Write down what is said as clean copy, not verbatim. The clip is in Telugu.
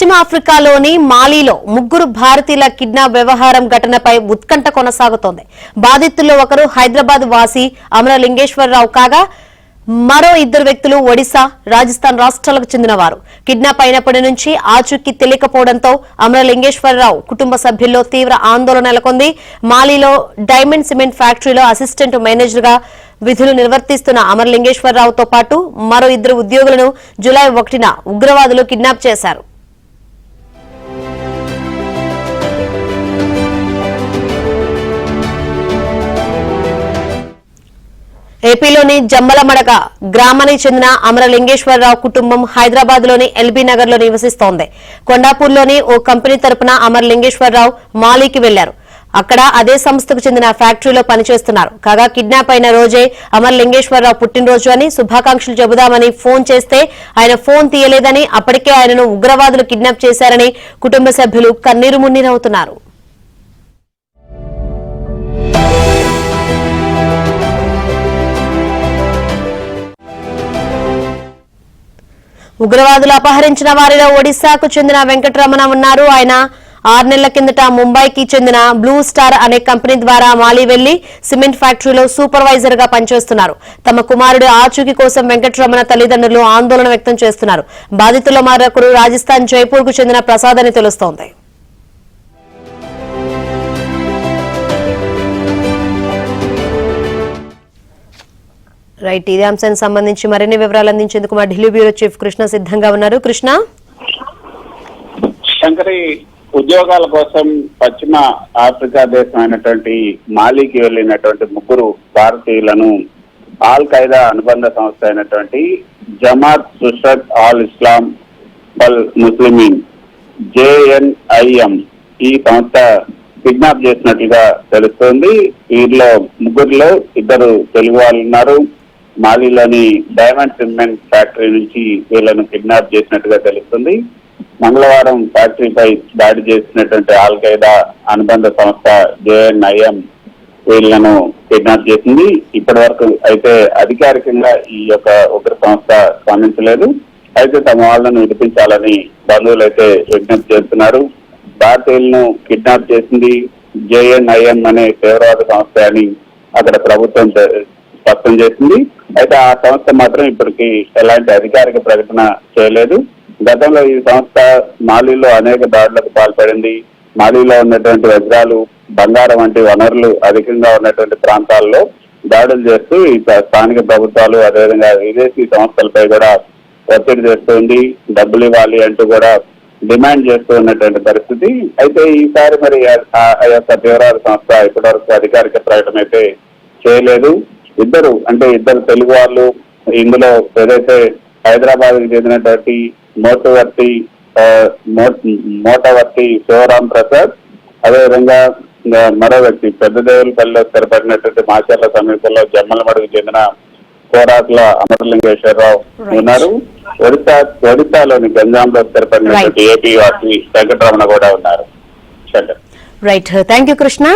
పశ్చిమ ఆఫ్రికాలోని మాలీలో ముగ్గురు భారతీయుల కిడ్నాప్ వ్యవహారం ఘటనపై ఉత్కంఠ కొనసాగుతోంది. బాధితుల్లో ఒకరు హైదరాబాద్ వాసి అమరలింగేశ్వరరావు కాగా మరో ఇద్దరు వ్యక్తులు ఒడిశా, రాజస్థాన్ రాష్ట్రాలకు చెందినవారు. కిడ్నాప్ అయినప్పటి నుంచి ఆచూకీ తెలియకపోవడంతో అమరలింగేశ్వరరావు కుటుంబ సభ్యుల్లో తీవ్ర ఆందోళన నెలకొంది. మాలీలో డైమండ్ సిమెంట్ ఫ్యాక్టరీలో అసిస్టెంట్ మేనేజర్ గా విధులు నిర్వర్తిస్తున్న అమరలింగేశ్వరరావుతో పాటు మరో ఇద్దరు ఉద్యోగులను జూలై 1న ఉగ్రవాదులు కిడ్నాప్ చేశారు. ఏపీలోని జమ్మలమడక గ్రామానికి చెందిన అమరలింగేశ్వరరావు కుటుంబం హైదరాబాద్ లోని ఎల్బీ నగర్ లో నివసిస్తోంది. కొండాపూర్లోని ఓ కంపెనీ తరపున అమరలింగేశ్వరరావు మాలీకి వెళ్లారు. అక్కడ అదే సంస్థకు చెందిన ఫ్యాక్టరీలో పనిచేస్తున్నారు. కాగా కిడ్నాప్ అయిన రోజే అమరలింగేశ్వరరావు పుట్టినరోజు అని శుభాకాంక్షలు చెబుదామని ఫోన్ చేస్తే ఆయన ఫోన్ తీయలేదని, అప్పటికే ఆయనను ఉగ్రవాదులు కిడ్నాప్ చేశారని కుటుంబ సభ్యులు కన్నీరు మున్నీరవుతున్నారు. ఉగ్రవాదులు అపహరించిన వారిలో ఒడిశాకు చెందిన వెంకటరమణ ఉన్నారు. ఆయన 6 నెలల కిందట ముంబైకి చెందిన బ్లూ స్టార్ అనే కంపెనీ ద్వారా మాలి వెళ్లి సిమెంట్ ఫ్యాక్టరీలో సూపర్వైజర్ గా పనిచేస్తున్నారు. తమ కుమారుడు ఆచూకీ కోసం వెంకటరమణ తల్లిదండ్రులు ఆందోళన వ్యక్తం చేస్తున్నారు. బాధితుల్లో మరొకరు రాజస్థాన్ జైపూర్ కు చెందిన ప్రసాద్ అని తెలుస్తోంది. రైట్, ఇదే అంశానికి సంబంధించి మరిన్ని వివరాలు అందించేందుకు మా ఢిల్లీ బ్యూరో చీఫ్ కృష్ణ సిద్ధంగా ఉన్నారు. కృష్ణ, శంకరి ఉద్యోగాల కోసం పశ్చిమ ఆఫ్రికా దేశం అయినటువంటి మాలీకి వెళ్లినటువంటి ముగ్గురు భారతీయులను ఆల్ ఖైదా అనుబంధ సంస్థ అయినటువంటి జమాత్ నుస్రత్ అల్ ఇస్లాం వల్ ముస్లిమీన్ JNIM ఈ సంస్థ కిడ్నాప్ చేసినట్లుగా తెలుస్తోంది. వీరిలో ముగ్గురులో ఇద్దరు తెలుగు వాళ్ళు ఉన్నారు. మాలీలోని డైమండ్ సిమెంట్ ఫ్యాక్టరీ నుంచి వీళ్లను కిడ్నాప్ చేసినట్టుగా తెలుస్తుంది. మంగళవారం ఫ్యాక్టరీపై దాడి చేసినటువంటి ఆల్ ఖైదా అనుబంధ సంస్థ JNIM వీళ్లను కిడ్నాప్ చేసింది. ఇప్పటి వరకు అయితే అధికారికంగా ఈ యొక్క ఉగ్ర సంస్థ స్పందించలేదు. అయితే తమ వాళ్లను విడిపించాలని బంధువులు అయితే విజ్ఞప్తి చేస్తున్నారు. భారతీయులను కిడ్నాప్ చేసింది JNIM అనే తీవ్రవాద సంస్థ అని అక్కడ ప్రభుత్వం స్పష్టం చేసింది. అయితే ఆ సంస్థ మాత్రం ఇప్పటికీ ఎలాంటి అధికారిక ప్రకటన చేయలేదు. గతంలో ఈ సంస్థ మాలీలో అనేక దాడులకు పాల్పడింది. మాలీలో ఉన్నటువంటి వజ్రాలు, బంగారం వంటి వనరులు అధికంగా ఉన్నటువంటి ప్రాంతాల్లో దాడులు చేస్తూ ఈ స్థానిక ప్రభుత్వాలు అదేవిధంగా విదేశీ సంస్థలపై కూడా ఒత్తిడి చేస్తుంది. డబ్బులు ఇవ్వాలి అంటూ కూడా డిమాండ్ చేస్తూ ఉన్నటువంటి పరిస్థితి. అయితే ఈసారి మరి ఆ యొక్క తీవ్రవాద సంస్థ ఇప్పటివరకు అధికారిక ప్రకటన అయితే చేయలేదు. ఇద్దరు తెలుగు వాళ్ళు ఇందులో ఏదైతే హైదరాబాద్ కి చెందినటువంటి మోటవర్తి శివరాం ప్రసాద్, అదేవిధంగా మరో వ్యక్తి పెద్దదేవులపల్లిలో స్థిరపడినటువంటి మాచర్ల సమీపంలో జమ్మలమడుగు చెందిన కోరాకుల అమరలింగేశ్వరరావు ఉన్నారు. ఒడిశాలోని గంజాంలో స్థిరపడినటువంటి ఏపీ వాసి వెంకటరమణ కూడా ఉన్నారు. Right, thank you Krishna.